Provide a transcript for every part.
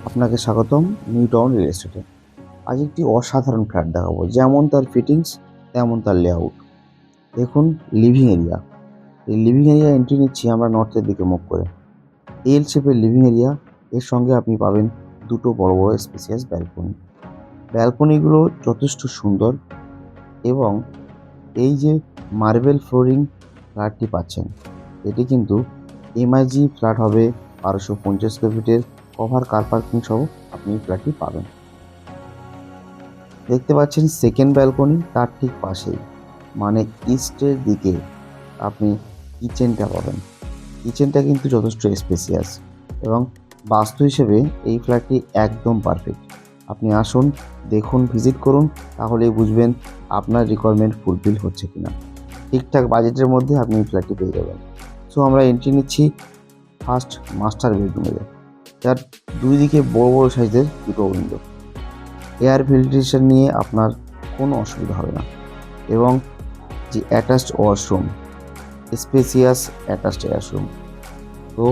আপনাকে স্বাগতম new town real এস্টেটে। আজ একটি অসাধারণ ফ্ল্যাট দেখাবো, যেমন তার ফিটিংস তেমন তার লেআউট। দেখুন, লিভিং এরিয়া। এই লিভিং এরিয়া এন্ট্রি নিচ্ছি আমরা নর্থের দিকে মুখ করে। এল শেপের লিভিং এরিয়া, এর সঙ্গে আপনি পাবেন দুটো বড় বড় স্পেসিয়াস ব্যালকনি। ব্যালকনিগুলো যথেষ্ট সুন্দর এবং এই যে মার্বেল ফ্লোরিং ফ্ল্যাটটি পাচ্ছেন, এটি কিন্তু এমআইজি ফ্ল্যাট হবে। 1250 স্কোয়ার ফিটের কভার কার পার্কিং সহ আপনি এই ফ্ল্যাটটি পাবেন। দেখতে পাচ্ছেন সেকেন্ড ব্যালকনি, তার ঠিক পাশেই মানে ইস্টের দিকে আপনি কিচেনটা পাবেন। কিচেনটা কিন্তু যথেষ্ট স্পেসিয়াস এবং বাস্তু হিসেবে এই ফ্ল্যাটটি একদম পারফেক্ট। আপনি আসুন, দেখুন, ভিজিট করুন, তাহলেই বুঝবেন আপনার রিকোয়ারমেন্ট ফুলফিল হচ্ছে কিনা। ঠিকঠাক বাজেটের মধ্যে আপনি এই ফ্ল্যাটটি পেয়ে যাবেন। সো আমরা এন্ট্রি নিচ্ছি ফার্স্ট মাস্টার বেডরুমে, যার দুই দিকে বড় বড় সাইজের দুটো উইন্ডো। এয়ার ফিল্ট্রেশন নিয়ে আপনার কোনো অসুবিধা হবে না এবং যে attached washroom, spacious attached washroom. তো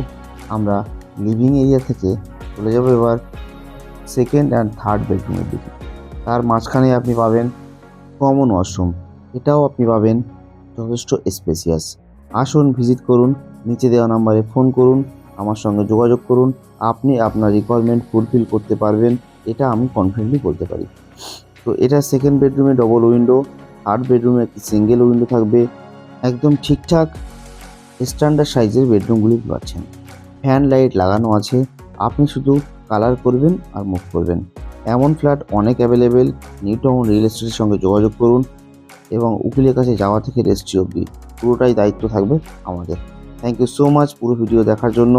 আমরা লিভিং এরিয়া থেকে চলে যাব এবার সেকেন্ড অ্যান্ড থার্ড বেডরুমের দিকে। তার মাঝখানে আপনি পাবেন কমন ওয়াশরুম, এটাও আপনি পাবেন যথেষ্ট স্পেসিয়াস। আসুন, ভিজিট করুন, নিচে দেওয়া নাম্বারে ফোন করুন, আমার সঙ্গে যোগাযোগ করুন। আপনি আপনার রিকোয়ারমেন্ট ফুলফিল করতে পারবেন, এটা আমি কনফিডেন্টলি বলতে পারি। তো এটা সেকেন্ড বেডরুমে ডবল উইন্ডো, থার্ড বেডরুমে একটি সিঙ্গেল উইন্ডো থাকবে। একদম ঠিকঠাক স্ট্যান্ডার্ড সাইজের বেডরুমগুলি পাচ্ছেন। ফ্যান লাইট লাগানো আছে, আপনি শুধু কালার করবেন আর মুভ করবেন। এমন ফ্ল্যাট অনেক অ্যাভেলেবেল। নিউ টাউন রিয়েল এস্টেটের সঙ্গে যোগাযোগ করুন এবং উকিলের কাছে যাওয়া থেকে রেজিস্ট্রি অবধি পুরোটাই দায়িত্ব থাকবে আমাদের। থ্যাংক ইউ সো মাচ পুরো ভিডিও দেখার জন্য।